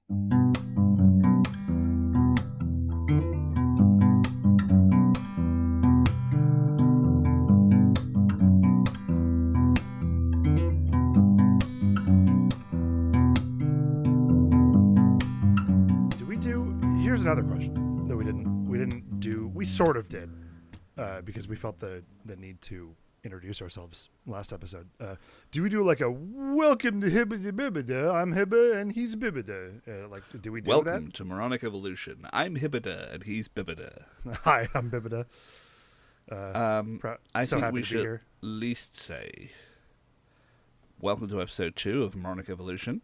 Here's another question that we didn't do. We sort of did because we felt the need to introduce ourselves last episode. Do we do like a welcome to Hibbida Bibida? I'm Hibba and he's Bibida. Like, do we do welcome that? Welcome to Moronic Evolution. I'm Hibbida and he's Bibida. Hi, I'm Bibida. I so think we to should here. At least say welcome to episode 2 of Moronic Evolution.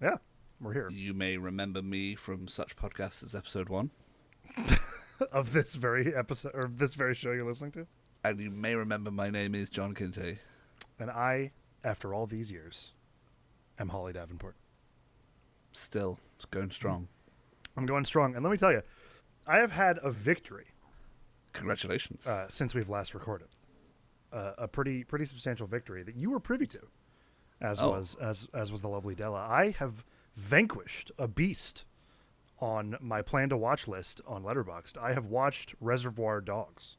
Yeah, we're here. You may remember me from such podcasts as episode 1. Of this very episode, or this very show you're listening to. And you may remember my name is John Kinte. And I, after all these years, am Holly Davenport. Still, it's going strong. I'm going strong. And let me tell you, I have had a victory. Congratulations. Since we've last recorded. A pretty substantial victory that you were privy to, as was the lovely Della. I have vanquished a beast on my plan to watch list on Letterboxd. I have watched Reservoir Dogs.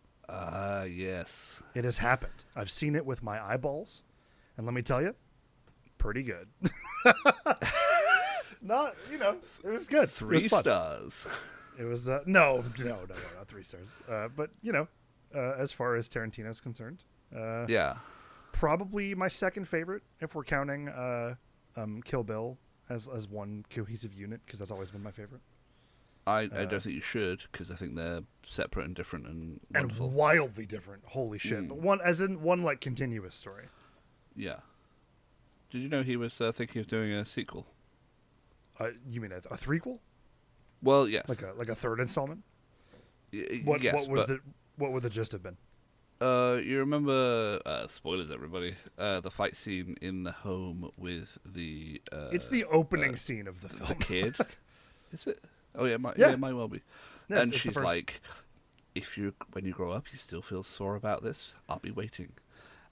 Yes. It has happened. I've seen it with my eyeballs, and let me tell you, pretty good. Not, it was good. 3 stars. It was no, not 3 stars. But as far as Tarantino's concerned, yeah, probably my second favorite if we're counting Kill Bill as one cohesive unit, because that's always been my favorite. I don't think you should, because I think they're separate and different and wonderful. And wildly different. Holy shit! But one like continuous story. Yeah. Did you know he was thinking of doing a sequel? You mean a threequel? Well, yes. Like a third installment. What would the gist have been? You remember spoilers, everybody? The fight scene in the home with the. It's the opening scene of the film. The kid. Is it? Oh yeah, it might well be. Yeah, and she's like, when you grow up, you still feel sore about this, I'll be waiting.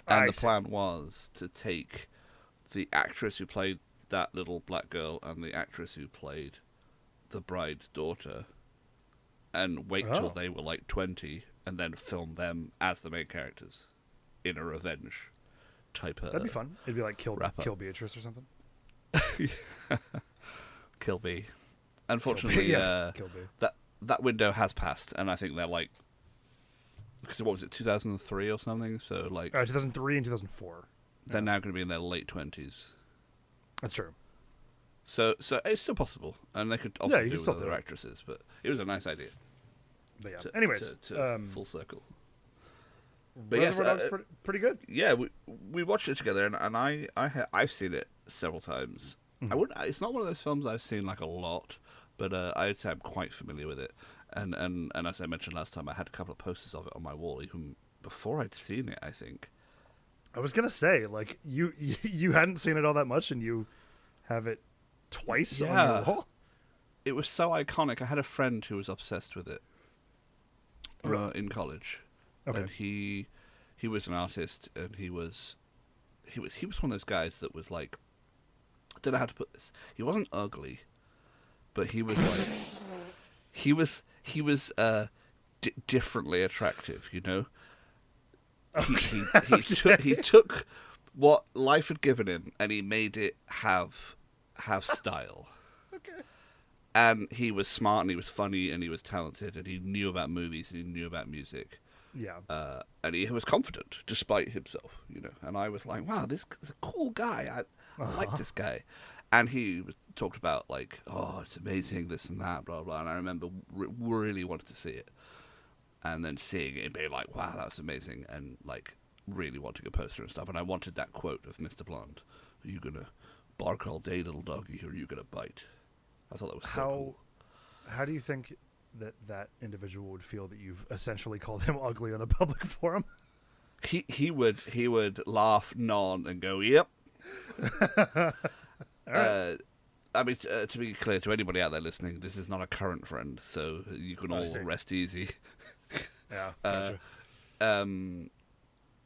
And the plan was to take the actress who played that little black girl and the actress who played the bride's daughter and wait till they were like 20 and then film them as the main characters in a revenge type of. That'd be fun. It'd be like Kill Beatrice or something. Kill B. Unfortunately, Kill B. that window has passed, and I think they're like, because what was it, 2003 or something? So like 2003 and 2004. They're now going to be in their late 20s. That's true. So it's still possible, and they could also do it with other actresses, but it was a nice idea. But yeah. Anyways, full circle. But Reservoir Dogs pretty good. Yeah, we watched it together, and I've seen it several times. Mm-hmm. It's not one of those films I've seen like a lot, but I'd say I'm quite familiar with it. And as I mentioned last time, I had a couple of posters of it on my wall even before I'd seen it, I think. I was gonna say, like, you hadn't seen it all that much, and you have it twice on your wall. It was so iconic. I had a friend who was obsessed with it in college. Okay. And he was an artist, and he was one of those guys that was like, I don't know how to put this. He wasn't ugly, but he was like he was differently attractive, you know. Okay. He took what life had given him and he made it have style. Okay. And he was smart and he was funny and he was talented and he knew about movies and he knew about music. Yeah. And he was confident despite himself, you know. And I was like, wow, this is a cool guy. I like this guy. And he talked about like, oh, it's amazing, this and that, blah, blah. And I remember really wanted to see it. And then seeing it and being like, wow, that was amazing. And like really wanting a poster and stuff. And I wanted that quote of Mr. Blonde. Are you going to bark all day, little doggy, or are you going to bite? I thought that was so cool. How do you think that individual would feel that you've essentially called him ugly on a public forum? He would laugh, nod, and go, yep. Right. I mean, to be clear to anybody out there listening, this is not a current friend, so you can all rest easy. Yeah, gotcha.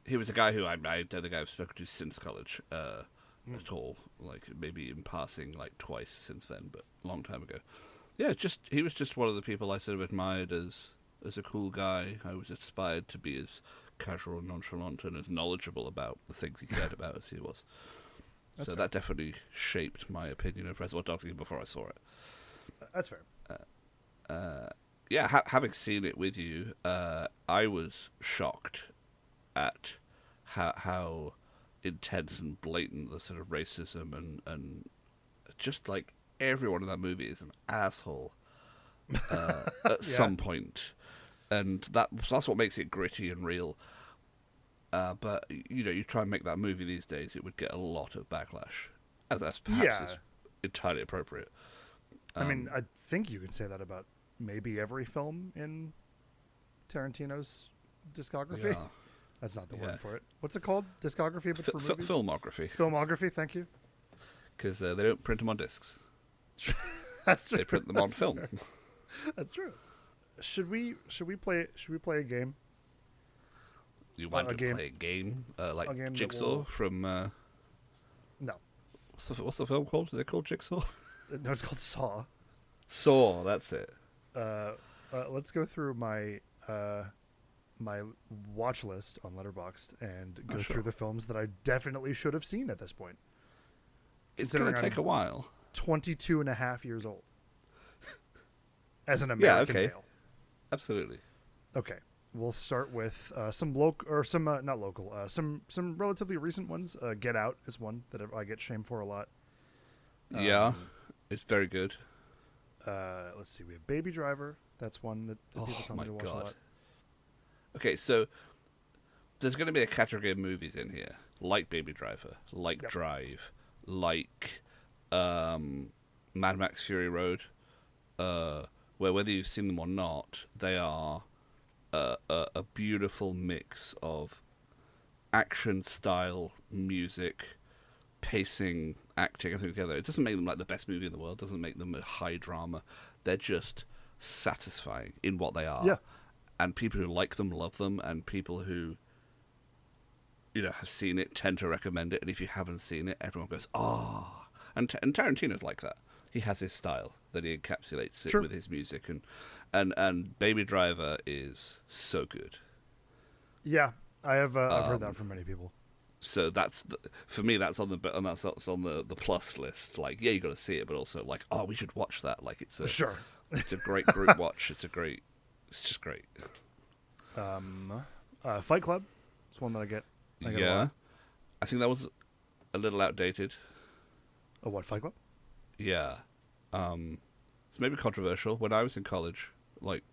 He was a guy who I don't think I've spoken to since college. at all. Like maybe in passing, like twice since then, but a long time ago. Yeah, he was just one of the people I sort of admired as a cool guy. I was inspired to be as casual and nonchalant and as knowledgeable about the things he cared about as he was. That's so fair. that definitely shaped my opinion of Reservoir Dogs even before I saw it. That's fair. Yeah, having seen it with you, I was shocked at how intense and blatant the sort of racism and just like everyone in that movie is an asshole at some point, and that's what makes it gritty and real. But you try and make that movie these days, it would get a lot of backlash, as perhaps is entirely appropriate. I mean, I think you can say that about maybe every film in Tarantino's discography. Yeah. That's not the word for it. What's it called? Discography, but for movies? Filmography. Filmography, thank you. Because they don't print them on discs. That's true. They print them on film. Fair. That's true. Should we play a game? You want to play a game like a game Jigsaw from? No. What's the film called? Is it called Jigsaw? No, it's called Saw. Saw. That's it. Let's go through my my watch list on Letterboxd and go through the films that I definitely should have seen at this point. It's going to take a while. 22 and a half years old. As an American male. Absolutely. Okay. We'll start with some relatively recent ones. Get Out is one that I get shamed for a lot. Yeah, it's very good. Let's see. We have Baby Driver. That's one that people tell me to watch a lot. Okay, so there's going to be a category of movies in here, like Baby Driver, like Drive, like Mad Max Fury Road, where whether you've seen them or not, they are a beautiful mix of action, style, music, pacing, acting, everything together. It doesn't make them like the best movie in the world. It doesn't make them a high drama. They're just satisfying in what they are. Yeah. And people who like them love them, and people who have seen it tend to recommend it. And if you haven't seen it, everyone goes, "Oh!" And Tarantino's like that. He has his style that he encapsulates it with his music, and Baby Driver is so good. Yeah, I've heard that from many people. So for me, that's on the plus list. Like, yeah, you got to see it, but also like, oh, we should watch that. Like, it's a great group watch. It's just great. Fight Club. It's one that I get a lot. I think that was a little outdated. Oh, what, Fight Club? Yeah. It's maybe controversial. When I was in college, like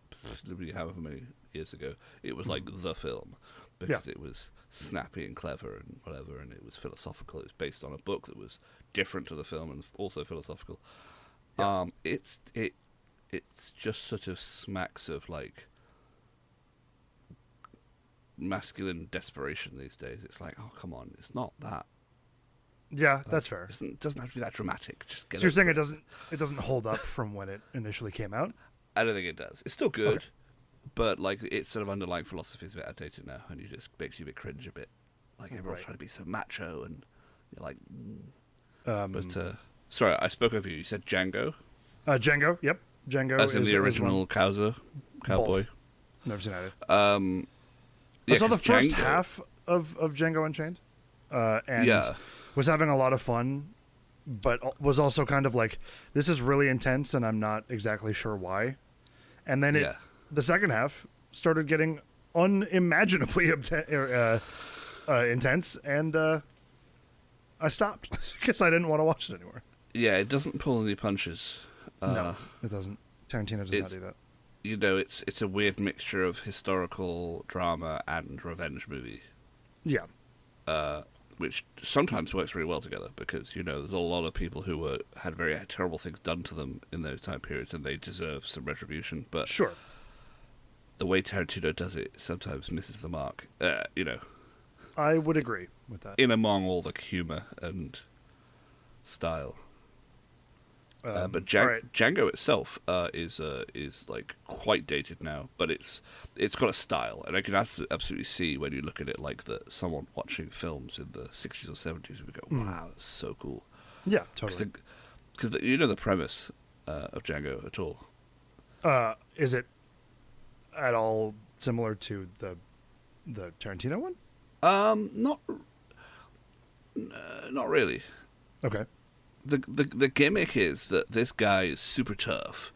however many years ago, it was like the film because it was snappy and clever and whatever, and it was philosophical. It was based on a book that was different to the film and also philosophical. Yeah. It's just sort of smacks of like masculine desperation these days. It's like, oh, come on, it's not that. Yeah, that's fair. It doesn't have to be that dramatic. Just get. So you're saying it doesn't hold up from when it initially came out? I don't think it does. It's still good, but like its sort of underlying philosophy is a bit outdated now, and it just makes you a bit cringe a bit. Like everyone's trying to be so macho, and you're like. But sorry, I spoke over you. You said Django. Django. Yep, Django. As in the original cowboy. Both. Never seen either. I saw the first half of Django Unchained, and was having a lot of fun, but was also kind of like, this is really intense, and I'm not exactly sure why. And then the second half started getting unimaginably intense, and I stopped because I didn't want to watch it anymore. Yeah, it doesn't pull any punches. No, it doesn't. Tarantino does not do that. It's a weird mixture of historical drama and revenge movie. Yeah. Which sometimes works really well together because, there's a lot of people who had very terrible things done to them in those time periods and they deserve some retribution. But the way Tarantino does it sometimes misses the mark, I would agree with that. In among all the humor and style. But all right. Django itself is like quite dated now, but it's got a style, and I can absolutely see when you look at it like that someone watching films in the 60s or 70s would go, "Wow, that's so cool." Yeah, totally. Because you know the premise of Django at all? Is it at all similar to the Tarantino one? Not really. Okay. The gimmick is that this guy is super tough,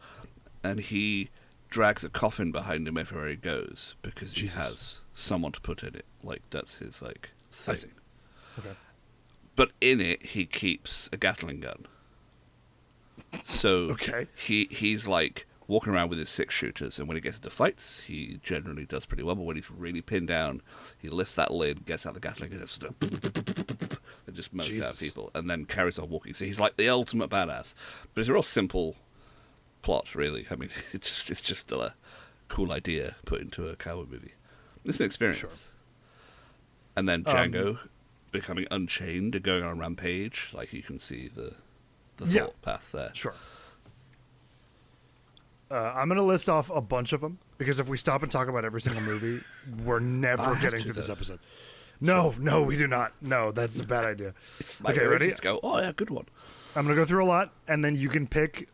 and he drags a coffin behind him everywhere he goes because Jesus. he has someone to put in it. Like, that's his like thing. I see. Okay. But in it, he keeps a Gatling gun. So Okay. he's like walking around with his 6-shooters, and when he gets into fights, he generally does pretty well. But when he's really pinned down, he lifts that lid, gets out the Gatling gun, and just mows out Jesus. people, and then carries on walking. So he's like the ultimate badass. But it's a real simple plot, really. I mean, it's just a cool idea put into a cowboy movie. It's an experience. Sure. And then Django becoming unchained and going on a rampage. Like, you can see the thought path there. Sure. I'm going to list off a bunch of them, because if we stop and talk about every single movie, we're never getting through this episode. No, we do not. No, that's a bad idea. Okay, ready? Let's go. Oh, yeah, good one. I'm going to go through a lot, and then you can pick.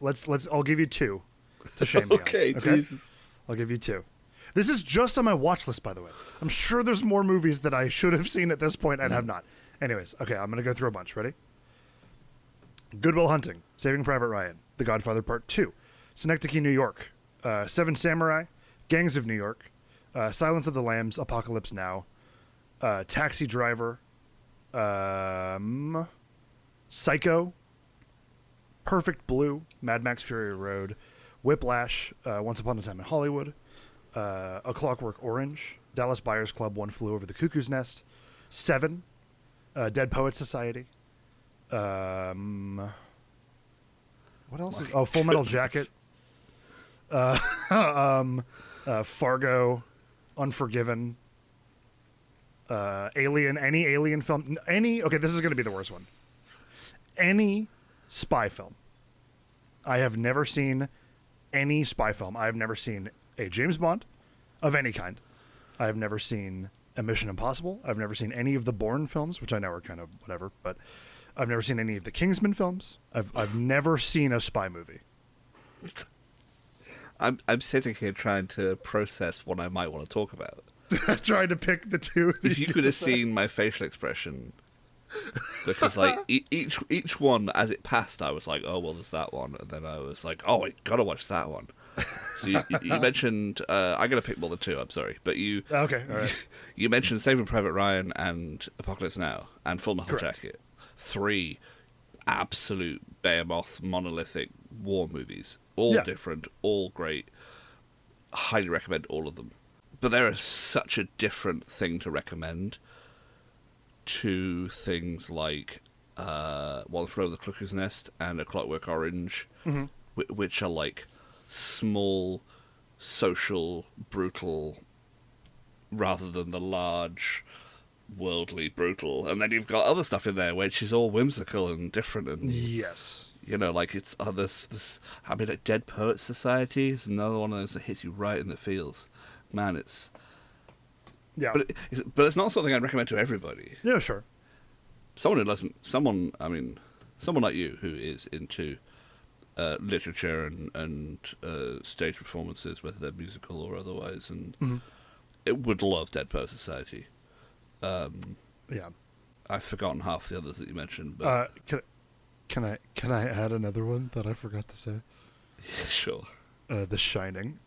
I'll give you two to shame me on. Okay, Jesus. I'll give you two. This is just on my watch list, by the way. I'm sure there's more movies that I should have seen at this point and have not. Anyways, okay, I'm going to go through a bunch. Ready? Good Will Hunting, Saving Private Ryan, The Godfather Part 2, Synecdoche, New York, Seven Samurai, Gangs of New York, Silence of the Lambs, Apocalypse Now, Taxi Driver, Psycho, Perfect Blue, Mad Max Fury Road, Whiplash, Once Upon a Time in Hollywood, A Clockwork Orange, Dallas Buyers Club, One Flew Over the Cuckoo's Nest, Seven, Dead Poets Society, what else is... Oh, Full Metal Jacket, Fargo, Unforgiven, Alien, any Alien film, okay, this is going to be the worst one. Any spy film. I have never seen any spy film. I have never seen a James Bond of any kind. I have never seen a Mission Impossible. I've never seen any of the Bourne films, which I know are kind of whatever, but I've never seen any of the Kingsman films. I've never seen a spy movie. I'm sitting here trying to process what I might want to talk about. Trying to pick the two. If you could have seen my facial expression, because like each one as it passed, I was like, oh well, there's that one, and then I was like, oh, I gotta watch that one. So you mentioned I'm gonna pick more than two. I'm sorry, but you okay, all right. You mentioned Saving Private Ryan and Apocalypse Now and Full Metal Jacket, 3 absolute behemoth monolithic war movies, all different, all great. Highly recommend all of them. But there is such a different thing to recommend to things like One Flew Over the Cuckoo's Nest and A Clockwork Orange, which are like small, social, brutal, rather than the large, worldly, brutal. And then you've got other stuff in there which is all whimsical and different. And yes, you know, like it's this. I mean, like Dead Poets Society is another one of those that hits you right in the feels. Man, it's... Yeah. But it's not something I'd recommend to everybody. Yeah, sure. Someone like you who is into literature and stage performances, whether they're musical or otherwise, and it would love Dead Poets Society. Yeah. I've forgotten half the others that you mentioned. But can I add another one that I forgot to say? Yeah, sure. The Shining.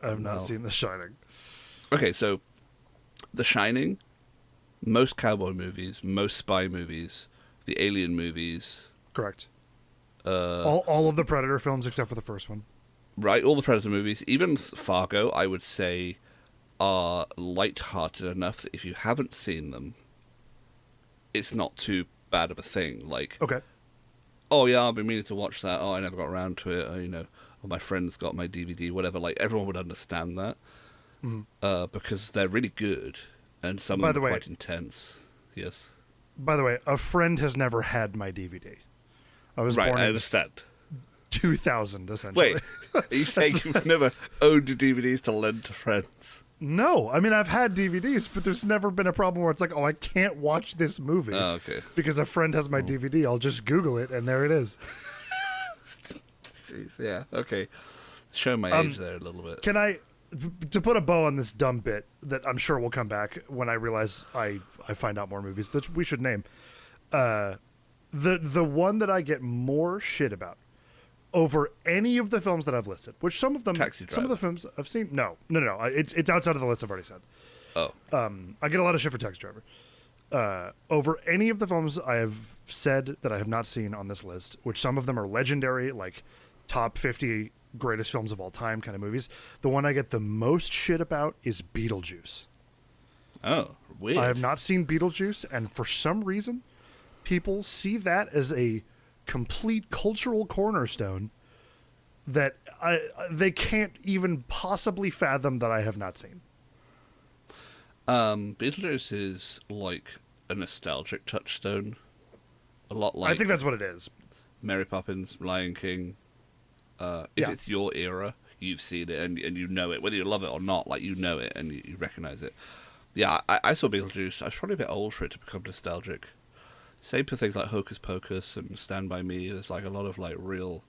I have not seen The Shining. Okay, so The Shining, most cowboy movies, most spy movies, the Alien movies. Correct. All of the Predator films except for the first one. Right, all the Predator movies, even Fargo, I would say, are light-hearted enough that if you haven't seen them, it's not too bad of a thing. Like, okay. Oh yeah, I've been meaning to watch that. Oh, I never got around to it. You know, or my friends got my DVD, whatever. Like, everyone would understand that because they're really good, and some of them are quite intense. Yes. By the way, a friend has never had my DVD. I was Right, born I in understand. 2000, essentially. Wait, are you saying you've never owned DVDs to lend to friends? No, I mean, I've had DVDs, but there's never been a problem where it's like, oh, I can't watch this movie Oh, okay. because a friend has my DVD. I'll just Google it, and there it is. Jeez, yeah, okay. Show my age there a little bit. Can I, to put a bow on this dumb bit that I'm sure will come back when I realize I find out more movies that we should name, the one that I get more shit about over any of the films that I've listed, which some of the films I've seen. No. It's outside of the list I've already said. Oh. I get a lot of shit for Taxi Driver. Over any of the films I have said that I have not seen on this list, which some of them are legendary, like top 50 greatest films of all time kind of movies, the one I get the most shit about is Beetlejuice. Oh, weird. I have not seen Beetlejuice, and for some reason, people see that as a complete cultural cornerstone that they can't even possibly fathom that I have not seen. Beetlejuice is like a nostalgic touchstone. A lot like... I think that's what it is. Mary Poppins, Lion King. If it's your era, you've seen it and you know it. Whether you love it or not, like, you know it and you recognize it. Yeah, I saw Beetlejuice. I was probably a bit old for it to become nostalgic. Same for things like Hocus Pocus and Stand By Me. There's like a lot of like real...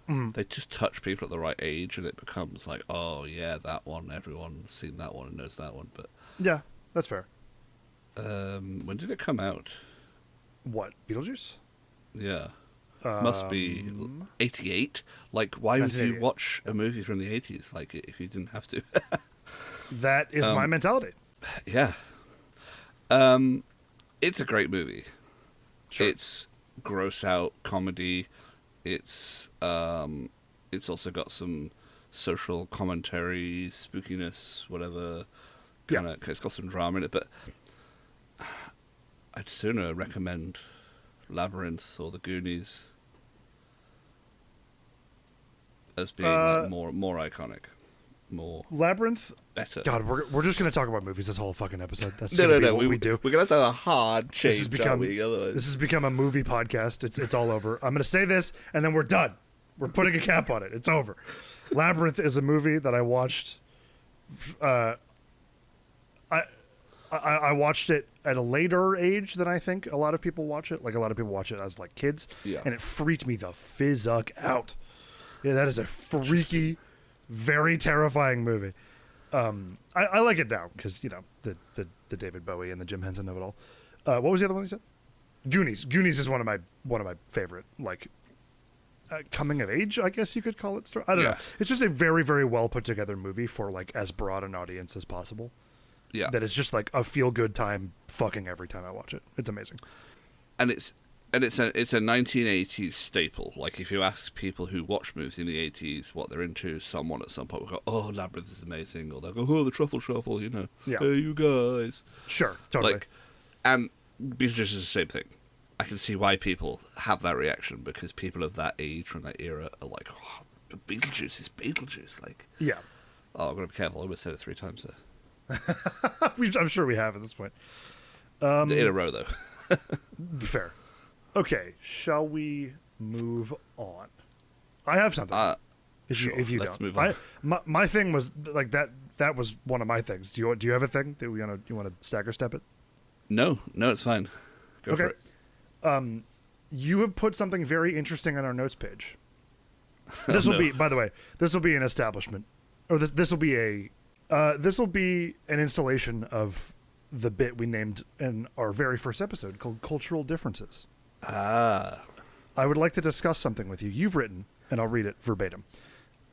They just touch people at the right age and it becomes like, oh yeah, that one. Everyone's seen that one and knows that one. But yeah, that's fair. When did it come out? What, Beetlejuice? Yeah. Must be 88. Like, why would you watch a movie from the 80s? Like, if you didn't have to. That is my mentality. Yeah. It's a great movie. Sure. It's gross out comedy. It's also got some social commentary, spookiness, whatever. It's got some drama in it, but I'd sooner recommend Labyrinth or the Goonies as being like more iconic, more Labyrinth. Better. God, we're just gonna talk about movies this whole fucking episode. That's no. What we do. We're gonna have to have a hard change. This has become a movie podcast. It's all over. I'm gonna say this, and then we're done. We're putting a cap on it. It's over. Labyrinth is a movie that I watched. I watched it at a later age than I think a lot of people watch it. Like, a lot of people watch it as like kids, and it freaked me the fizzuck out. Yeah, that is a freaky, very terrifying movie. I like it now because, you know, the David Bowie and the Jim Henson of it all. What was the other one you said? Goonies. Goonies is one of my favorite, like, coming of age, I guess you could call it. I don't know. It's just a very, very well put together movie for like as broad an audience as possible. Yeah, that is just like a feel good time fucking every time I watch it. It's amazing. And it's a 1980s staple. Like, if you ask people who watch movies in the 80s what they're into, someone at some point will go, "Oh, Labyrinth is amazing," or they'll go, "Oh, the Truffle Shuffle," you know. Yeah. Hey, you guys. Sure, totally. Like, and Beetlejuice is the same thing. I can see why people have that reaction, because people of that age from that era are like, "Oh, but Beetlejuice is Beetlejuice." Like, yeah. Oh, I'm gonna be careful. I almost said it 3 times there. I'm sure we have at this point. In a row, though. Fair. Okay, shall we move on? I have something. If you let's don't, move on. My thing was like that. That was one of my things. Do you have a thing that you want to stagger step it? No, it's fine. Go for it. You have put something very interesting on our notes page. This will be, by the way, this will be an establishment, or this will be an installation of the bit we named in our very first episode called Cultural Differences. I would like to discuss something with you. You've written, and I'll read it verbatim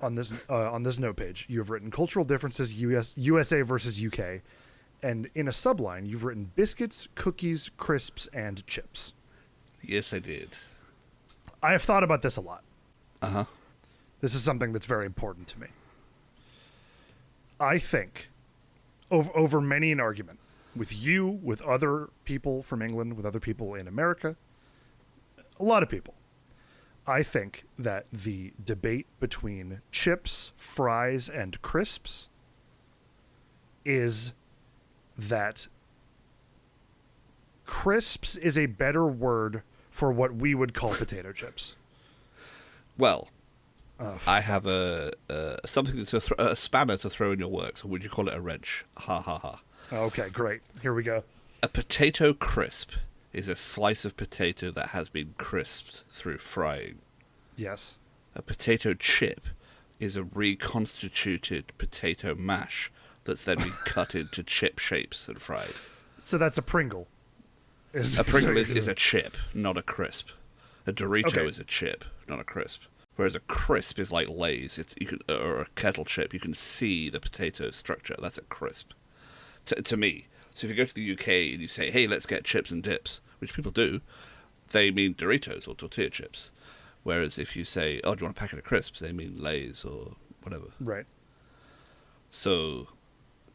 on this note page. You have written Cultural Differences, USA versus UK, and in a subline you've written Biscuits, Cookies, Crisps, and Chips. Yes, I did. I have thought about this a lot. Uh-huh. This is something that's very important to me. I think, over many an argument, with you, with other people from England, with other people in America, a lot of people, I think that the debate between chips, fries, and crisps is that crisps is a better word for what we would call potato chips. Well, I have a something a spanner to throw in your works, or would you call it a wrench? Ha ha ha. Okay, great. Here we go. A potato crisp is a slice of potato that has been crisped through frying. Yes. A potato chip is a reconstituted potato mash that's then been cut into chip shapes and fried. So that's a Pringle. A Pringle is a chip, not a crisp. A Dorito is a chip, not a crisp. Whereas a crisp is like Lay's, or a kettle chip. You can see the potato structure. That's a crisp, to me. So if you go to the UK and you say, "Hey, let's get chips and dips," which people do, they mean Doritos or tortilla chips. Whereas if you say, "Oh, do you want a packet of crisps?" they mean Lay's or whatever. Right. So,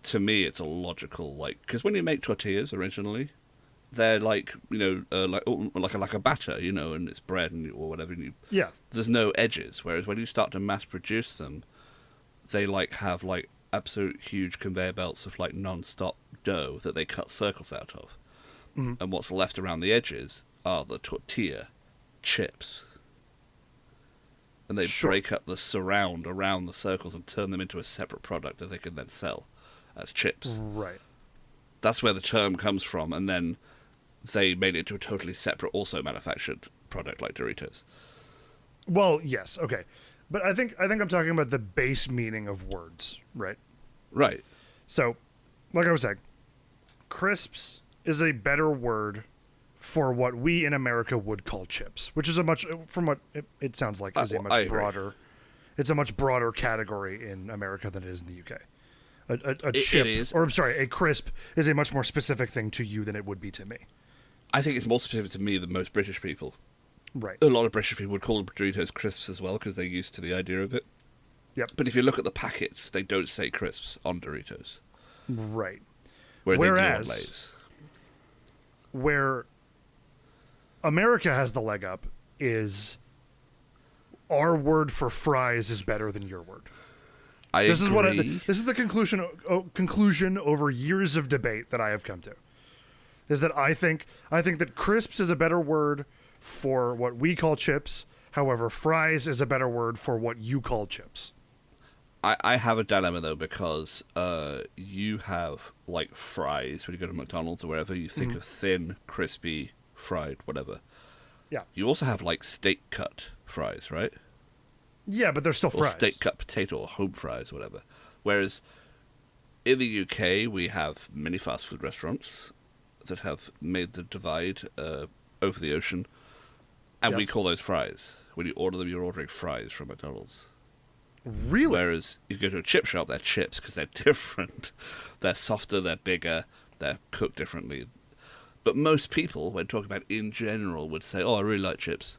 to me, it's a logical, like, because when you make tortillas originally, they're like, like a batter, and it's bread or whatever. And Yeah. there's no edges. Whereas when you start to mass produce them, they have absolute huge conveyor belts of non-stop dough that they cut circles out of. Mm-hmm. And what's left around the edges are the tortilla chips. And they break up the surround around the circles and turn them into a separate product that they can then sell as chips. Right. That's where the term comes from, and then they made it into a totally separate, also manufactured product like Doritos. Well, yes, okay. But I think I'm talking about the base meaning of words, right? Right. So, like I was saying, crisps is a better word for what we in America would call chips, which is from what it sounds like, is a much broader. It's a much broader category in America than it is in the UK. A chip, it is. Or I'm sorry, a crisp is a much more specific thing to you than it would be to me. I think it's more specific to me than most British people. Right. A lot of British people would call Doritos crisps as well because they're used to the idea of it. Yep. But if you look at the packets, they don't say crisps on Doritos. Right. Whereas they do on Lay's. Where America has the leg up is our word for fries is better than your word. This agree. This is the conclusion over years of debate that I have come to. Is that I think that crisps is a better word for what we call chips. However, fries is a better word for what you call chips. I have a dilemma though, because you have fries when you go to McDonald's or wherever. You think of thin, crispy, fried, whatever. Yeah. You also have steak cut fries, right? Yeah, but they're still fries. Or steak cut potato or home fries, whatever. Whereas in the UK, we have many fast food restaurants that have made the divide over the ocean, and we call those fries. When you order them, you're ordering fries from McDonald's. Really? Whereas if you go to a chip shop, they're chips because they're different. They're softer, they're bigger, they're cooked differently. But most people, when talking about in general, would say, "Oh, I really like chips."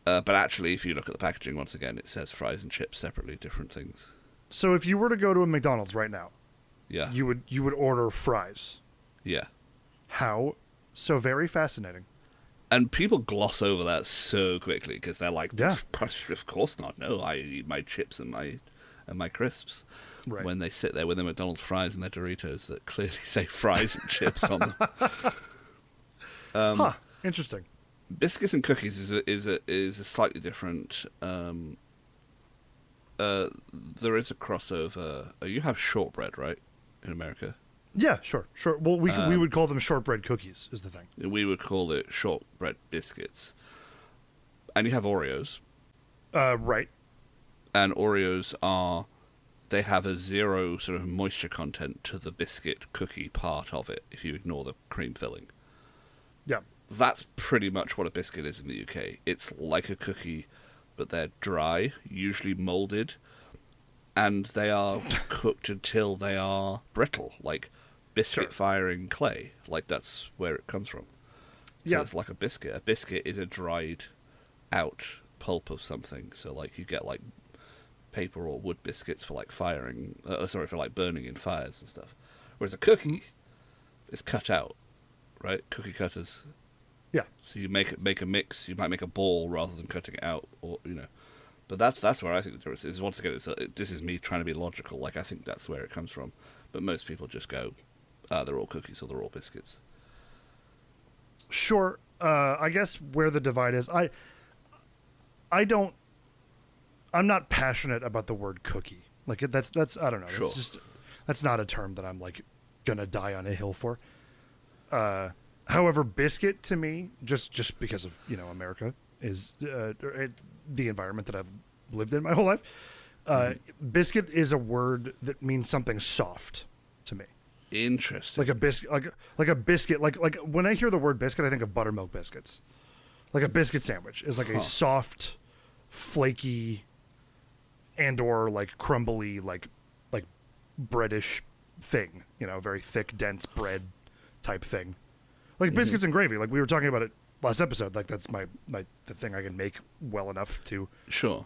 But actually, if you look at the packaging, once again, it says fries and chips separately, different things. So if you were to go to a McDonald's right now, Yeah. you would order fries. Yeah. How? So very fascinating. And people gloss over that so quickly because they're like, Yeah. Of course not. No, I eat my chips and my crisps." Right. When they sit there with their McDonald's fries and their Doritos that clearly say fries and chips on them. Interesting. Biscuits and Cookies is a slightly different. There is a crossover. You have shortbread, right, in America? Yeah, sure. Well, we would call them shortbread cookies, is the thing. We would call it shortbread biscuits. And you have Oreos. Right. And Oreos they have a 0 sort of moisture content to the biscuit cookie part of it, if you ignore the cream filling. Yeah. That's pretty much what a biscuit is in the UK. It's like a cookie, but they're dry, usually molded, and they are cooked until they are brittle, like biscuit firing clay. That's where it comes from. So it's like a biscuit. A biscuit is a dried out pulp of something. So you get paper or wood biscuits for firing, for burning in fires and stuff. Whereas a cookie is cut out, right? Cookie cutters. Yeah. So you make a mix. You might make a ball rather than cutting it out, or But that's where I think the difference is. Once again, this is me trying to be logical. I think that's where it comes from. But most people just go, they're all cookies or they're all biscuits. Sure. I guess where the divide is, I don't I'm not passionate about the word cookie. Like that's I don't know. Sure. It's just that's not a term that I'm like gonna die on a hill for. However, biscuit to me, just because of America is the environment that I've lived in my whole life. Biscuit is a word that means something soft to me. Interesting. Like a biscuit, like a biscuit. Like when I hear the word biscuit, I think of buttermilk biscuits. Like a biscuit sandwich is like a soft, flaky, and/or like crumbly, like breadish thing. Very thick, dense bread type thing. Like biscuits and gravy. Like we were talking about it last episode. Like that's the thing I can make well enough to. Sure.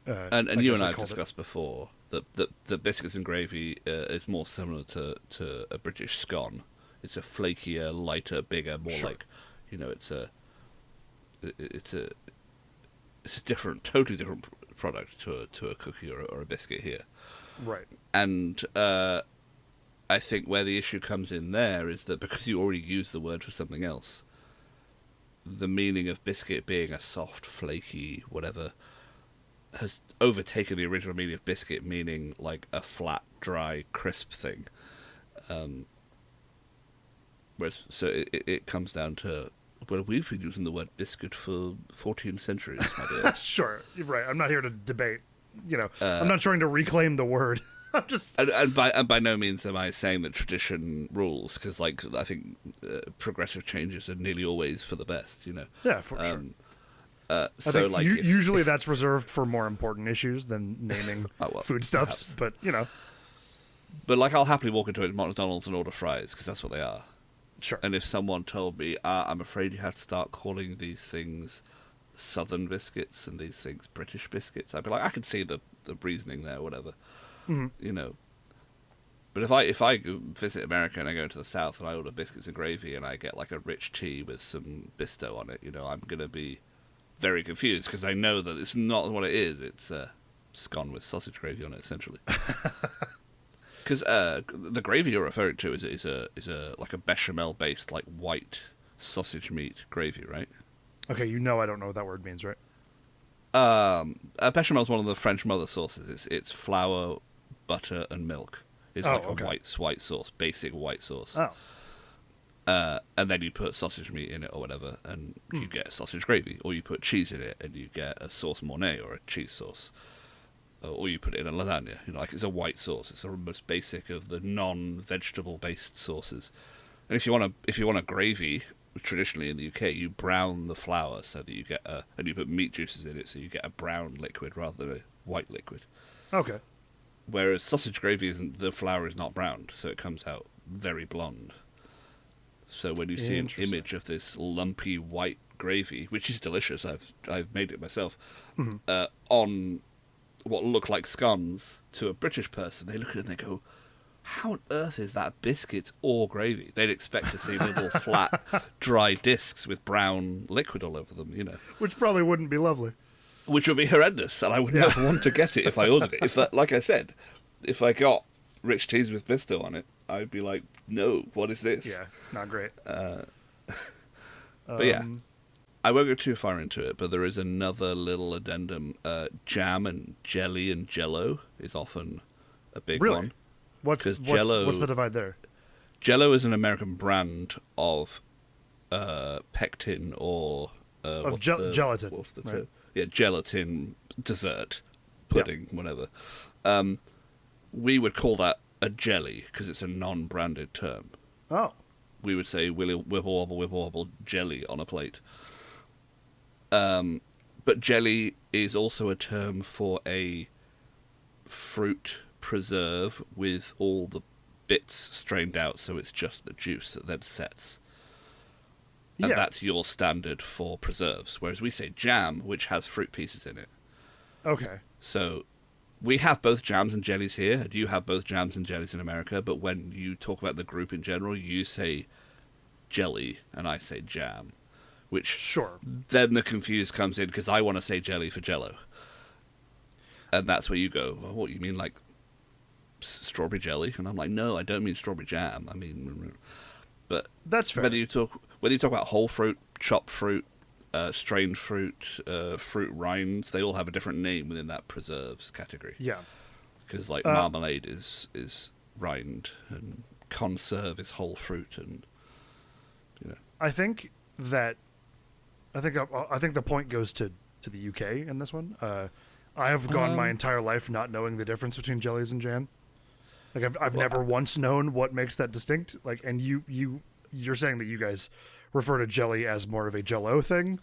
And you and I have discussed before that the biscuits and gravy is more similar to a British scone. It's a flakier, lighter, bigger, more like, it's a different, totally different product to a cookie or a biscuit here. Right. And I think where the issue comes in there is that because you already use the word for something else, the meaning of biscuit being a soft, flaky, whatever, has overtaken the original meaning of biscuit, meaning like a flat, dry, crisp thing. Whereas, so it comes down to, well, we've been using the word biscuit for 14 centuries, my dear. Sure, you're right. I'm not here to debate. I'm not trying to reclaim the word. I'm just and by no means am I saying that tradition rules, because like I think progressive changes are nearly always for the best. Yeah, for sure. So like usually that's reserved for more important issues than naming foodstuffs, perhaps. but But like I'll happily walk into a McDonald's and order fries because that's what they are. Sure. And if someone told me, I'm afraid you have to start calling these things Southern biscuits and these things British biscuits, I'd be like, I can see the reasoning there, whatever. Mm-hmm. But if I go visit America and I go into the South and I order biscuits and gravy and I get like a rich tea with some Bisto on it, I'm gonna be very confused because I know that it's not what it is. It's scone with sausage gravy on it, essentially. Because the gravy you're referring to is a like a bechamel based like white sausage meat gravy, right? Okay, I don't know what that word means, right? Bechamel is one of the French mother sauces. It's flour, butter, and milk. It's a white sauce, basic white sauce. Oh. And then you put sausage meat in it or whatever, and you get sausage gravy. Or you put cheese in it, and you get a sauce mornay or a cheese sauce. Or you put it in a lasagna. Like it's a white sauce. It's the most basic of the non-vegetable based sauces. And if you want a gravy, traditionally in the UK, you brown the flour so that you get and you put meat juices in it, so you get a brown liquid rather than a white liquid. Okay. Whereas sausage gravy the flour is not browned, so it comes out very blonde. So when you see an image of this lumpy white gravy, which is delicious, I've made it myself, on what look like scones to a British person, they look at it and they go, how on earth is that biscuits or gravy? They'd expect to see little flat, dry discs with brown liquid all over them, Which probably wouldn't be lovely. Which would be horrendous, and I would never want to get it if I ordered it. Like I said, if I got rich teas with Bisto on it, I'd be like, no, what is this? Yeah, not great. But yeah, I won't go too far into it, but there is another little addendum. Jam and jelly and Jell-O is often a big one. What's the divide there? Jell-O is an American brand of pectin or gelatin. What's the right? term? Yeah, gelatin dessert, pudding, whatever. We would call that a jelly because it's a non-branded term. Oh. We would say wibble wobble jelly on a plate. But jelly is also a term for a fruit preserve with all the bits strained out, so it's just the juice that then sets. And that's your standard for preserves. Whereas we say jam, which has fruit pieces in it. Okay. So we have both jams and jellies here, and you have both jams and jellies in America, but when you talk about the group in general, you say jelly, and I say jam. Which sure. Then the confused comes in, because I want to say jelly for Jell-O. And that's where you go, well, what, you mean like strawberry jelly? And I'm like, no, I don't mean strawberry jam. I mean... But that's fair. Whether you talk about whole fruit, chopped fruit, strained fruit, fruit rinds. They all have a different name within that preserves category. Yeah. Because like marmalade is rind, and conserve is whole fruit, and I think the point goes to the UK in this one. I have gone my entire life not knowing the difference between jellies and jam. Like I've never once known what makes that distinct. Like, and you're saying that you guys refer to jelly as more of a Jell-O thing.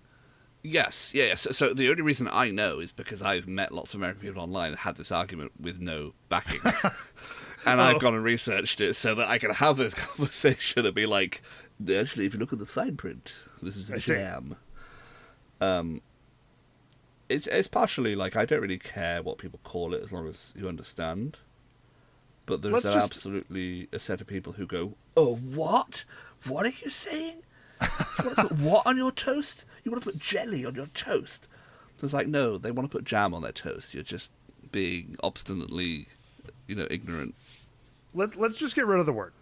Yes, yeah. So the only reason I know is because I've met lots of American people online and had this argument with no backing. And I've gone and researched it so that I can have this conversation and be like, actually, if you look at the fine print, this is a jam. It's partially like I don't really care what people call it as long as you understand. But there's absolutely a set of people who go, oh, what? What are you saying? You want to put what on your toast? You want to put jelly on your toast? It's like, no, they want to put jam on their toast. You're just being obstinately, ignorant. Let's just get rid of the word,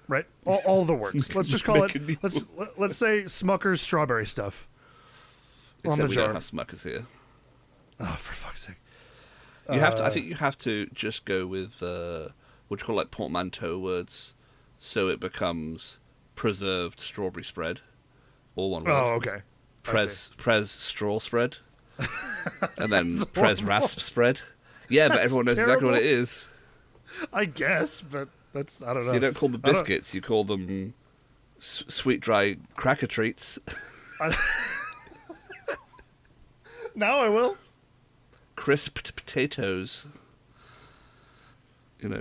right? All the words. Let's just call it. Let's say Smucker's strawberry stuff. Except on the we jar. don't have Smuckers here. Oh, for fuck's sake! You have to. I think you have to just go with what you call like portmanteau words, so it becomes preserved strawberry spread, all one word. Oh, okay. Pres straw spread, and then Pres rasp spread. Yeah, but everyone knows exactly what it is. I guess, but that's I don't know. So you don't call them biscuits; you call them sweet dry cracker treats. Now I will. Crisped potatoes.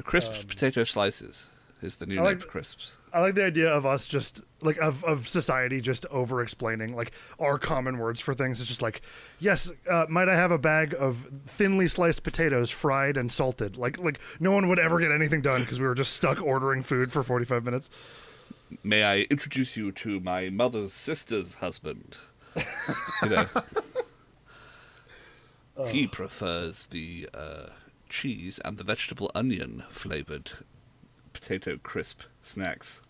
Crisped potato slices is the new name for crisps. I like the idea of us just like of society just over explaining like our common words for things. It's just like, yes, might I have a bag of thinly sliced potatoes, fried and salted? Like no one would ever get anything done because we were just stuck ordering food for 45 minutes. May I introduce you to my mother's sister's husband? He prefers the cheese and the vegetable onion flavored potato crisp snacks.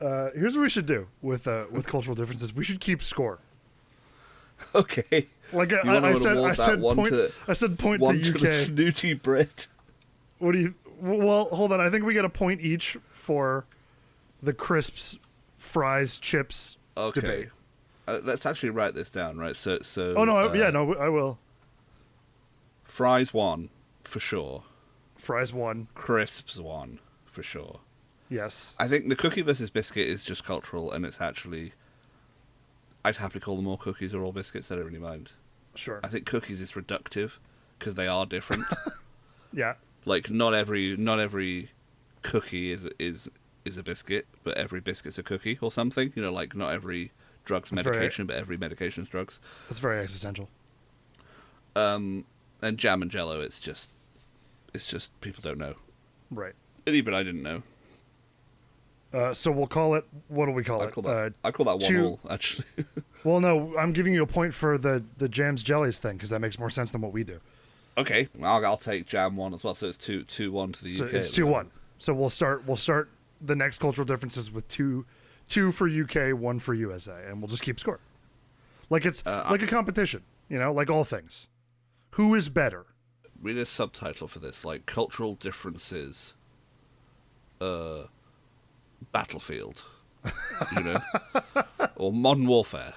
Here's what we should do with cultural differences. We should keep score. Okay. Like I said point to UK. The snooty bread. What do you? Well, hold on. I think we get a point each for the crisps, fries, chips debate. Let's actually write this down, right? So. Oh no! I will. Fries 1 for sure. Fries 1. Crisps 1 for sure. Yes. I think the cookie versus biscuit is just cultural, and it's actually. I'd happily call them all cookies or all biscuits. I don't really mind. Sure. I think cookies is reductive because they are different. Yeah. Like not every cookie is a biscuit, but every biscuit's a cookie or something. Like not every drug's medication, but every medication's drugs. That's very existential. And jam and Jell-O, it's just people don't know. Right. And even I didn't know. So we'll call it. What do we call it? I call that 1-1 actually. Well, no, I'm giving you a point for the jams jellies thing because that makes more sense than what we do. Okay, I'll take jam 1 as well. So it's 2-1 to the UK. It's 2-1. So we'll start the next cultural differences with two for UK, 1 for USA, and we'll just keep score. Like it's like a competition, like all things. Who is better? Read a subtitle for this, like cultural differences, battlefield, or modern warfare.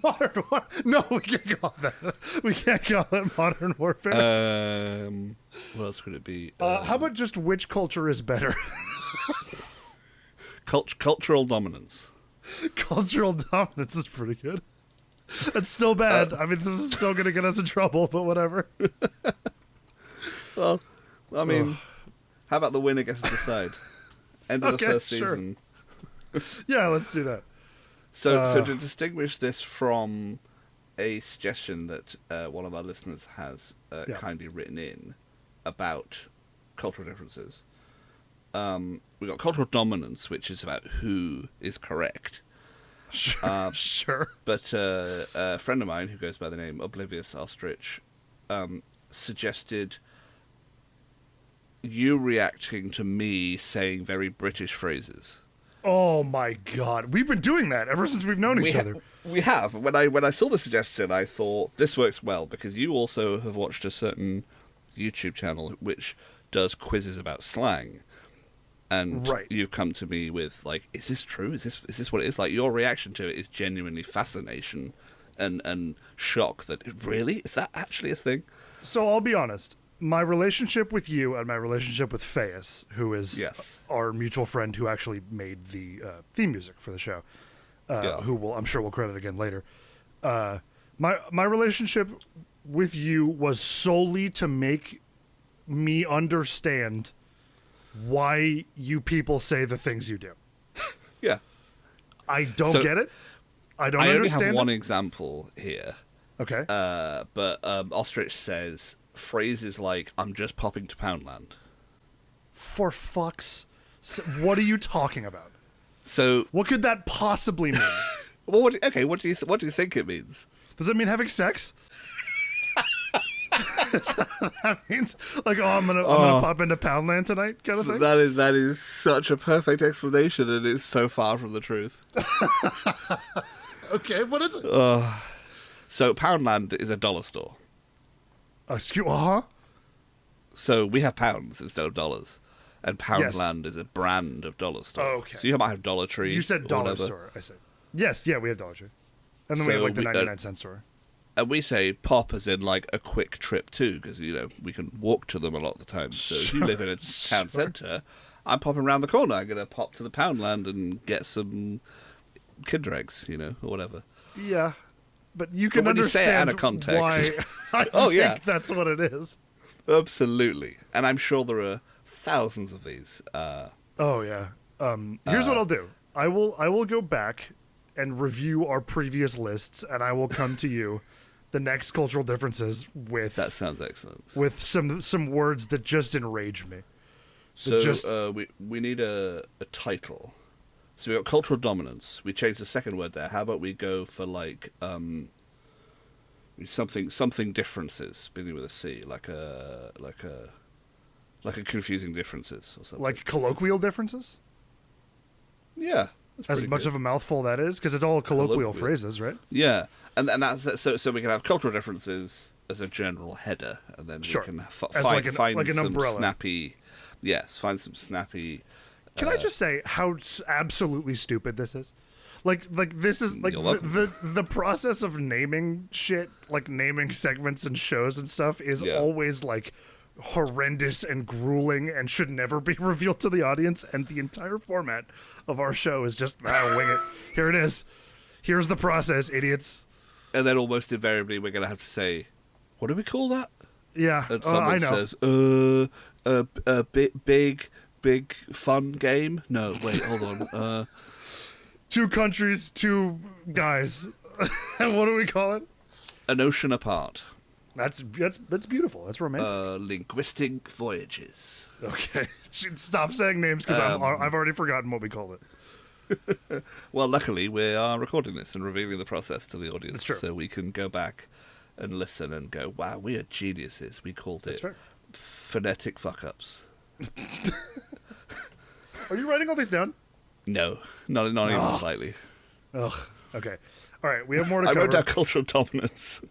Modern warfare? No, we can't call that. We can't call it modern warfare. What else could it be? How about just which culture is better? Cultural dominance. Cultural dominance is pretty good. That's still bad. I mean, this is still going to get us in trouble, but whatever. Well, I mean, how about the winner gets to decide? End of the first season. Yeah, let's do that. So to distinguish this from a suggestion that one of our listeners has kindly written in about cultural differences, we got cultural dominance, which is about who is correct. Sure. But a friend of mine who goes by the name Oblivious Ostrich suggested you reacting to me saying very British phrases. Oh my God, we've been doing that ever since we've known each other. We have. When I saw the suggestion, I thought this works well because you also have watched a certain YouTube channel which does quizzes about slang, and Right. you've come to me with like, is this true? Is this what it is? Like your reaction to it is genuinely fascination and shock that really is that actually a thing? So I'll be honest. My relationship with you and my relationship with Fayus, who is Yes. our mutual friend who actually made the theme music for the show, who I'm sure we'll credit again later. My relationship with you was solely to make me understand why you people say the things you do. Yeah. I don't get it. I don't I only understand have one it. example here. Okay. But Ostrich says phrases like, I'm just popping to Poundland. For fuck's what are you talking about? So, What could that possibly mean? well, what do you think it means? Does it mean having sex? That means like, I'm gonna pop into Poundland tonight, kind of thing. That is such a perfect explanation, and it's so far from the truth. Okay, what is it? So Poundland is a dollar store. Excuse. So we have pounds instead of dollars, and Poundland is a brand of dollar store. Okay. So you might have Dollar Tree. You said or dollar whatever. store. I said yes. Yeah, we have Dollar Tree, and then we have So like the we- 99-cent store. And we say pop as in like a quick trip too, because we can walk to them a lot of the time. So if you live in a town centre, I'm popping around the corner. I'm gonna pop to the Poundland and get some Kinder eggs, or whatever. Yeah, but you can when you say it understand out of context- why. I Oh, think yeah. that's what it is. Absolutely, and I'm sure there are thousands of these. Oh yeah. Here's what I'll do. I will go back and review our previous lists, and I will come to you, the next cultural differences with That sounds excellent. with some words that just enrage me. So we need a title. So we got cultural dominance. We changed the second word there. How about we go for like something differences, beginning with a C, like a confusing differences or something. Like colloquial differences? Yeah. As much of a mouthful that is, because it's all colloquial phrases, right? Yeah, and that's so we can have cultural differences as a general header, and then Sure. we can As find like an some umbrella. snappy. Yes, find some snappy. Can I just say how absolutely stupid this is? Like this is like You're welcome. the process of naming shit, like naming segments and shows and stuff, is Yeah. always like horrendous and grueling and should never be revealed to the audience. And the entire format of our show is just wing it. Here it is. Here's the process, idiots. And then almost invariably we're gonna have to say, what do we call that? Yeah, And I someone know. says, a big fun game. No, wait, hold on. 2 countries, 2 guys. What do we call it? An ocean apart. That's beautiful. That's romantic. Linguistic voyages. Okay, stop saying names because I've already forgotten what we called it. Well, luckily we are recording this and revealing the process to the audience, That's true. so we can go back and listen and go, "Wow, we are geniuses." We called That's it fair. phonetic fuck-ups. Are you writing all these down? No, not even slightly. Ugh. Okay. All right. We have more to I cover. wrote down cultural dominance.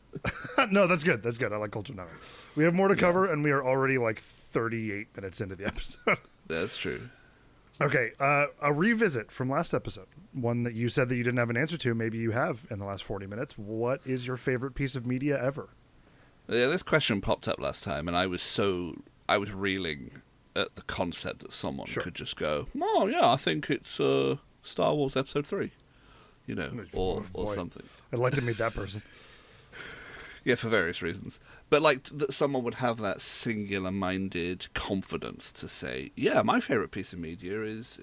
No, that's good. That's good. I like culture now. We have more to cover, and we are already like 38 minutes into the episode. That's true. Okay. A revisit from last episode. One that you said that you didn't have an answer to. Maybe you have in the last 40 minutes. What is your favorite piece of media ever? Yeah, this question popped up last time, and I was reeling at the concept that someone Sure. could just go, "Oh yeah, I think it's Star Wars Episode 3," or Boy. something. I'd like to meet that person. Yeah, for various reasons. But like that someone would have that singular-minded confidence to say, "Yeah, my favorite piece of media is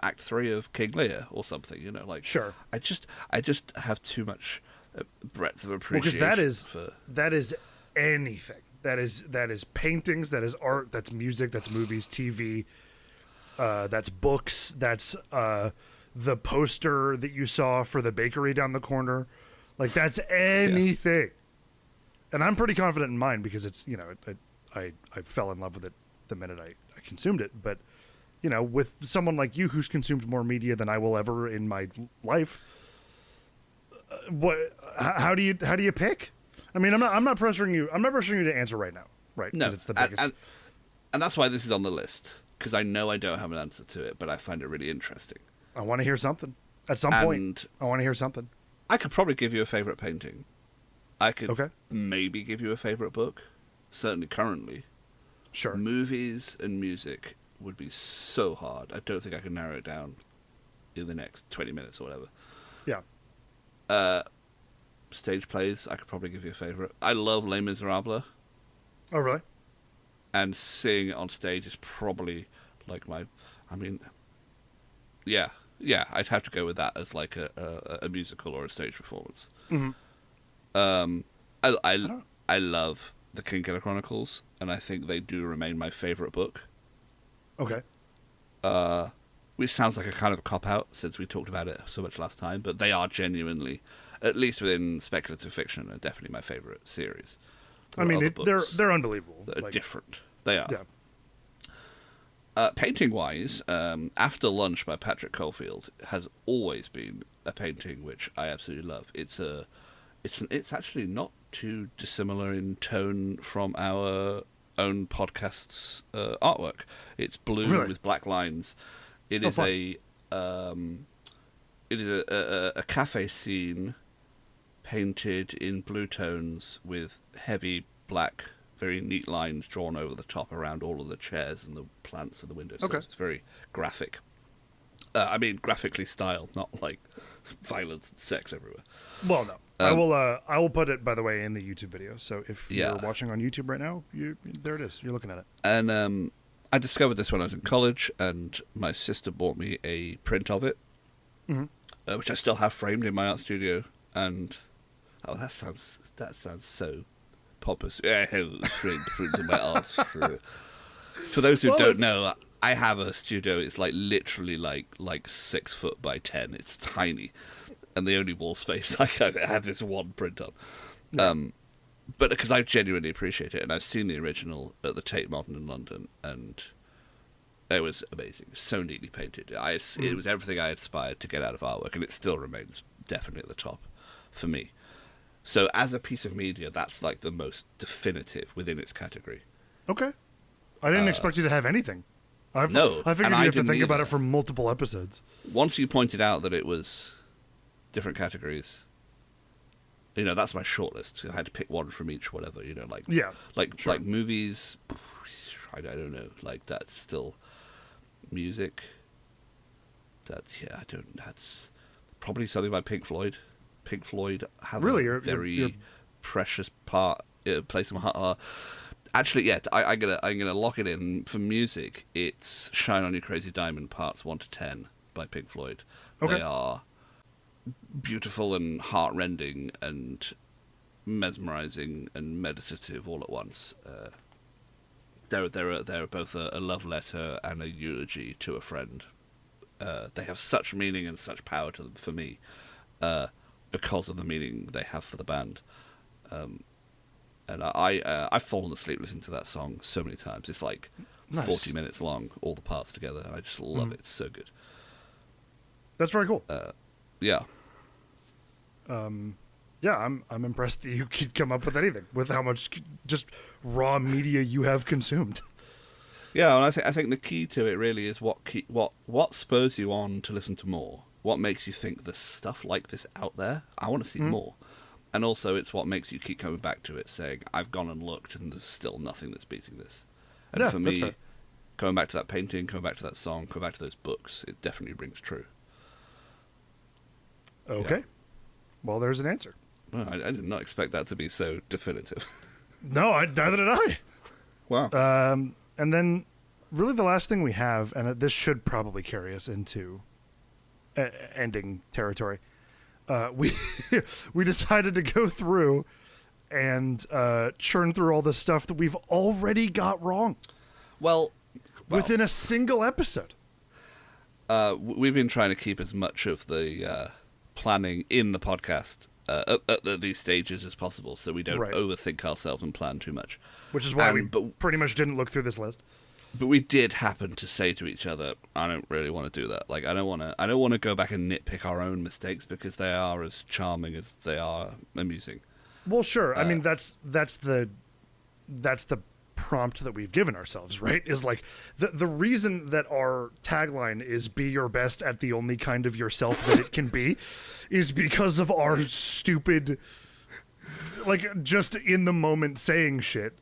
Act 3 of King Lear or something." Sure. I just have too much breadth of Well, appreciation. because for that is anything. That is paintings. That is art. That's music. That's movies, TV. That's books. That's the poster that you saw for the bakery down the corner. Like that's anything. And I'm pretty confident in mine because it's I fell in love with it the minute I consumed it. But with someone like you who's consumed more media than I will ever in my life, how do you pick? I mean, I'm not pressuring you. I'm not pressuring you to answer right now, right? No, Because it's the biggest. And that's why this is on the list, because I know I don't have an answer to it, but I find it really interesting. I want to hear something at some point. I want to hear something. I could probably give you a favorite painting. I could maybe give you a favorite book. Certainly, currently. Sure. Movies and music would be so hard. I don't think I can narrow it down in the next 20 minutes or whatever. Yeah. Stage plays, I could probably give you a favorite. I love Les Miserables. Oh, really? And seeing it on stage is probably like my... I mean, yeah, I'd have to go with that as like a musical or a stage performance. Mm-hmm. I love the Kingkiller Chronicles, and I think they do remain my favorite book. Okay. Which sounds like a kind of a cop-out since we talked about it so much last time, but they are genuinely, at least within speculative fiction, are definitely my favorite series. I mean, they're unbelievable. They're different. They are. Yeah. Painting-wise, After Lunch by Patrick Caulfield has always been a painting which I absolutely love. It's actually not too dissimilar in tone from our own podcast's artwork. It's blue with black lines. It is a cafe scene painted in blue tones with heavy black, very neat lines drawn over the top around all of the chairs and the plants and the windows. So it's very graphic. I mean, graphically styled, not like violence and sex everywhere. Well, no. I will put it, by the way, in the YouTube video. So if you're watching on YouTube right now, there it is. You're looking at it. And I discovered this when I was in college, and my sister bought me a print of it, which I still have framed in my art studio. And that sounds so pompous. I have framed prints of my art. For those who don't know, I have a studio. It's like literally like 6 foot by 10. It's tiny, and the only wall space I have this one print on. Yeah. But because I genuinely appreciate it, and I've seen the original at the Tate Modern in London, and it was amazing. So neatly painted. It was everything I aspired to get out of artwork, and it still remains definitely at the top for me. So as a piece of media, that's like the most definitive within its category. Okay. I didn't expect you to have anything. I figured you'd have to think about it for multiple episodes. Once you pointed out that it was different categories, that's my shortlist. I had to pick one from each, whatever, like movies, I don't know, like that's still music. That's probably something by Pink Floyd. Pink Floyd have a very precious place in my heart. Actually, yeah, I'm gonna lock it in for music. It's "Shine on You Crazy Diamond" parts 1 to 10 by Pink Floyd. Okay. They are beautiful and heartrending and mesmerizing and meditative all at once. They're both a love letter and a eulogy to a friend. They have such meaning and such power to them for me, because of the meaning they have for the band. And I've fallen asleep listening to that song so many times. It's like 40 minutes long, all the parts together, and I just love it. It's so good. That's very cool. Yeah. Yeah, I'm impressed that you could come up with anything, with how much just raw media you have consumed. Yeah, and I think the key to it really is what spurs you on to listen to more. What makes you think there's stuff like this out there? I want to see more. And also, it's what makes you keep coming back to it, saying, I've gone and looked, and there's still nothing that's beating this. And for me, going back to that painting, going back to that song, going back to those books, it definitely rings true. Okay. Yeah. Well, there's an answer. Well, I did not expect that to be so definitive. No, neither did I. Wow. And then, really the last thing we have, and this should probably carry us into ending territory, we decided to go through and churn through all the stuff that we've already got wrong. Well, within a single episode. We've been trying to keep as much of the planning in the podcast at these stages as possible, so we don't overthink ourselves and plan too much. Which is why we pretty much didn't look through this list. But we did happen to say to each other, I don't really want to do that. Like, I don't want to go back and nitpick our own mistakes because they are as charming as they are amusing. Well, sure. I mean, that's the prompt that we've given ourselves, right? Is like the reason that our tagline is "Be your best at the only kind of yourself that it can be," is because of our stupid, like, just in the moment saying shit.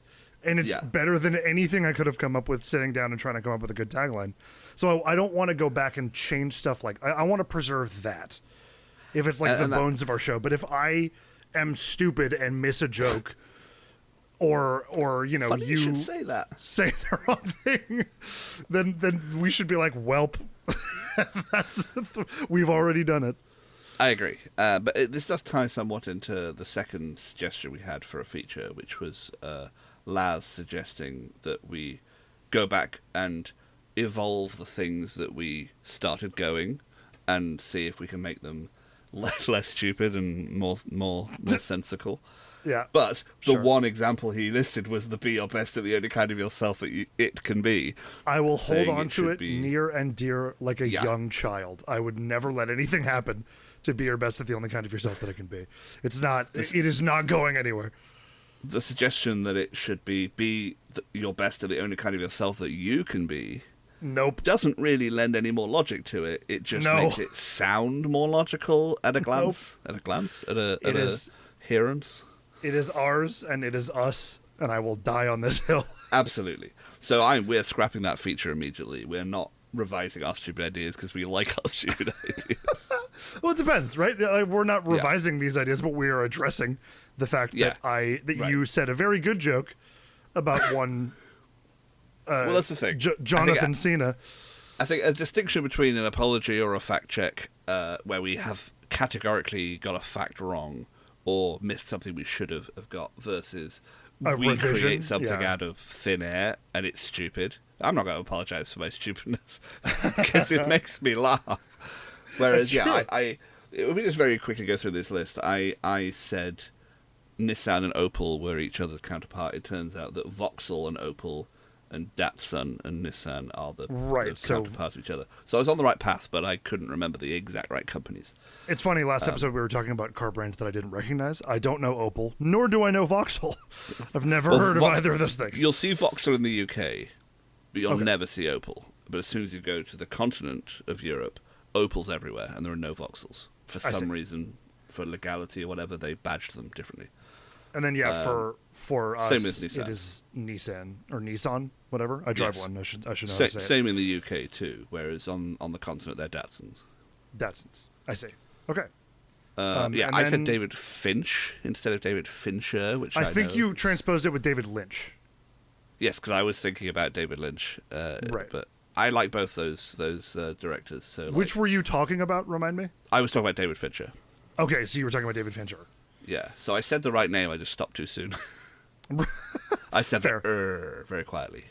And it's better than anything I could have come up with sitting down and trying to come up with a good tagline. So I don't want to go back and change stuff. Like, I want to preserve that if it's like the bones of our show. But if I am stupid and miss a joke, or you know, you should say that, say the wrong thing, then we should be like, welp, we've already done it. I agree. But this does tie somewhat into the second suggestion we had for a feature, which was Laz suggesting that we go back and evolve the things that we started going and see if we can make them less stupid and more sensical. Yeah. But the one example he listed was the be your best at the only kind of yourself that it can be. I will hold on to it near and dear like a young child. I would never let anything happen to be your best at the only kind of yourself that it can be. It is not going anywhere. The suggestion that it should be your best at the only kind of yourself that you can be, doesn't really lend any more logic to it. It just makes it sound more logical at a glance. At a hearance. It is ours and it is us, and I will die on this hill. Absolutely. So we're scrapping that feature immediately. We're not revising our stupid ideas because we like our stupid ideas. Well, it depends, right? Like, we're not revising these ideas, but we are addressing the fact that you said a very good joke about one. Well, that's the thing. Jonathan Cena. I think a distinction between an apology or a fact check, where we have categorically got a fact wrong or missed something we should have got, versus we create something out of thin air and it's stupid. I'm not going to apologize for my stupidness because it makes me laugh. Whereas, we just very quickly go through this list. I said Nissan and Opel were each other's counterpart. It turns out that Vauxhall and Opel and Datsun and Nissan are the counterparts of each other. So I was on the right path, but I couldn't remember the exact right companies. It's funny, last episode we were talking about car brands that I didn't recognize. I don't know Opel, nor do I know Vauxhall. I've never heard of either of those things. You'll see Vauxhall in the UK, but you'll never see Opel. But as soon as you go to the continent of Europe, Opel's everywhere, and there are no Vauxhalls. For some reason, for legality or whatever, they badged them differently. And then, for us, same as Nissan. It is Nissan, or Nissan, whatever. I drive one. I should know how to say it. Same in the UK, too, whereas on the continent, they're Datsuns. Datsuns. I see. Okay. I said David Finch instead of David Fincher, which I think you transposed it with David Lynch. Yes, because I was thinking about David Lynch. Right. But I like both those directors. So, which were you talking about, remind me? I was talking about David Fincher. Okay, so you were talking about David Fincher. Yeah, so I said the right name, I just stopped too soon. I said that very quietly.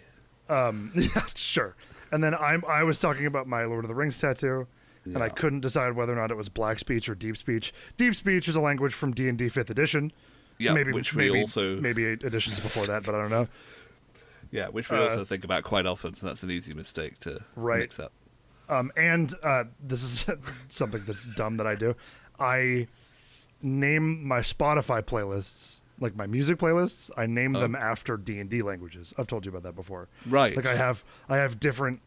Sure. And then I was talking about my Lord of the Rings tattoo, and I couldn't decide whether or not it was black speech or deep speech. Deep speech is a language from D&D 5th edition. Yeah, maybe editions before that, but I don't know. Yeah, which we also think about quite often, so that's an easy mistake to mix up. And this is something that's dumb that I do. I name my Spotify playlists, like my music playlists, I name them after D&D languages. I've told you about that before. Right. Like I have different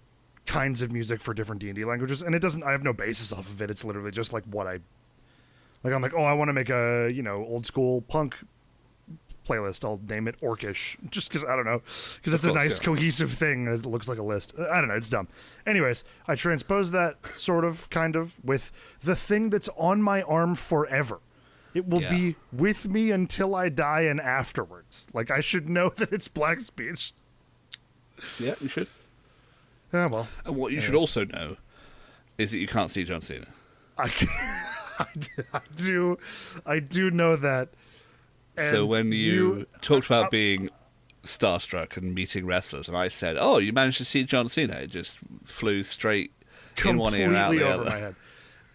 kinds of music for different D&D languages, and I have no basis off of it. It's literally just like I'm like, I want to make a, old school punk playlist. I'll name it Orcish, just because, I don't know, because it's a nice cohesive thing. It looks like a list. I don't know, it's dumb. Anyways, I transpose that sort of, kind of, with the thing that's on my arm forever. It will be with me until I die and afterwards. Like, I should know that it's black speech. Yeah, you should. Yeah, well. And what you should also know is that you can't see John Cena. I do know that. And so when you talked about being starstruck and meeting wrestlers, and I said, you managed to see John Cena, it just flew straight in one ear and out the other. My head.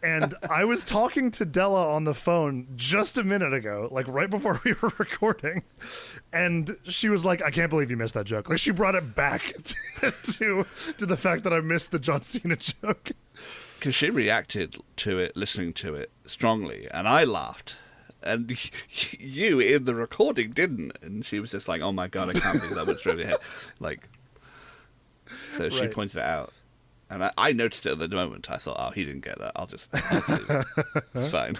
And I was talking to Della on the phone just a minute ago, like right before we were recording, and she was like, I can't believe you missed that joke. Like, she brought it back to the fact that I missed the John Cena joke. Because she reacted to it, listening to it strongly, and I laughed. And you, in the recording, didn't. And she was just like, oh my God, I can't believe that went through your head. Like, so she pointed it out. And I noticed it at the moment. I thought, oh, he didn't get that. I'll just leave it. It's fine.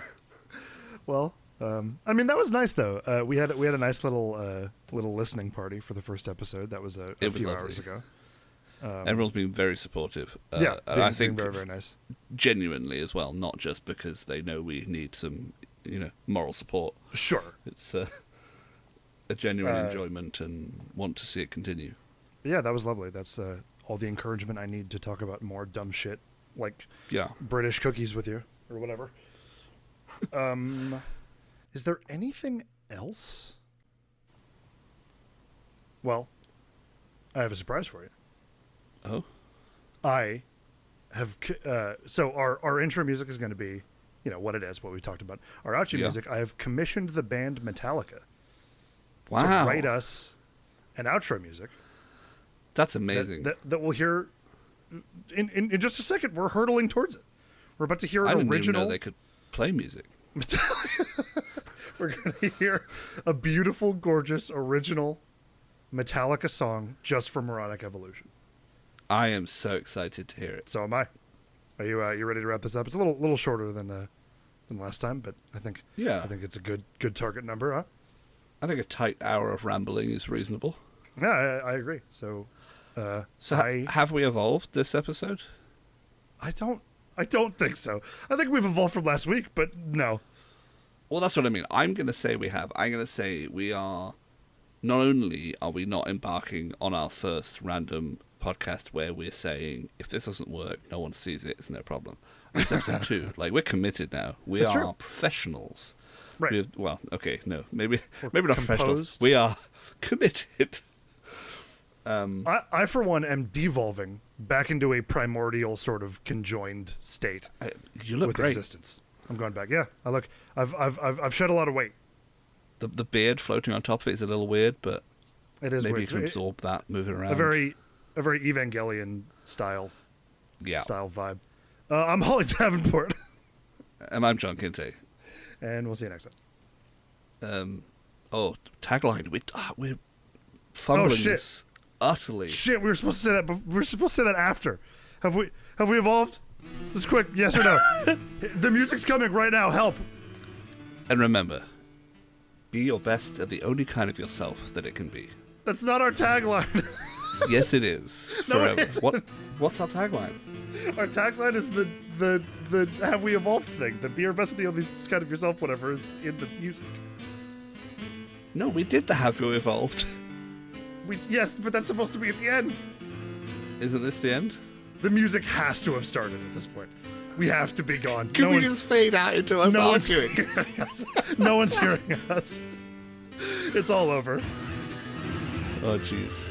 Well, I mean, that was nice though. We had a nice little listening party for the first episode. That was a few hours ago. Everyone's been very supportive. I think very, very nice. Genuinely as well, not just because they know we need some, moral support. Sure, it's a genuine enjoyment and want to see it continue. Yeah, that was lovely. That's all the encouragement I need to talk about more dumb shit like British cookies with you or whatever. Is there anything else? Well, I have a surprise for you. Oh? I have... so our intro music is going to be, what it is, what we talked about. Our outro music, I have commissioned the band Metallica to write us an outro music. That's amazing. That we'll hear in just a second. We're hurtling towards it. We're about to hear an original... I didn't even know they could play music. We're going to hear a beautiful, gorgeous, original Metallica song just for Moronic Evolution. I am so excited to hear it. So am I. Are you ready to wrap this up? It's a little shorter than last time, but I think it's a good target number, huh? I think a tight hour of rambling is reasonable. Yeah, I agree. So have we evolved this episode? I don't think so. I think we've evolved from last week, but no. Well, that's what I mean. I'm going to say we have. I'm going to say we are. Not only are we not embarking on our first random podcast where we're saying if this doesn't work, no one sees it. It's no problem. It's episode 2. Like, we're committed now. We are true. Professionals. Right. Maybe not professionals. We are committed. I for one am devolving back into a primordial sort of conjoined state. You look with great. Existence. I'm going back. Yeah, I look. I've shed a lot of weight. The beard floating on top of it is a little weird, but it is. Maybe weird. you can absorb that moving around. A very Evangelion style vibe. I'm Holly Davenport, and I'm John Kinte, and we'll see you next time. Tagline. We're fumbling this utterly. Shit, we were supposed to say that. But we were supposed to say that after. Have we evolved? Just quick, yes or no? The music's coming right now. Help. And remember, be your best at the only kind of yourself that it can be. That's not our tagline. Yes, it is. No, it isn't. What's our tagline? Our tagline is the have we evolved thing. The be your best at the only kind of yourself, whatever, is in the music. No, we did the have we evolved. Yes, but that's supposed to be at the end. Isn't this the end? The music has to have started at this point. We have to be gone. Can we just fade out into us arguing? No one's hearing us. It's all over. Oh, jeez.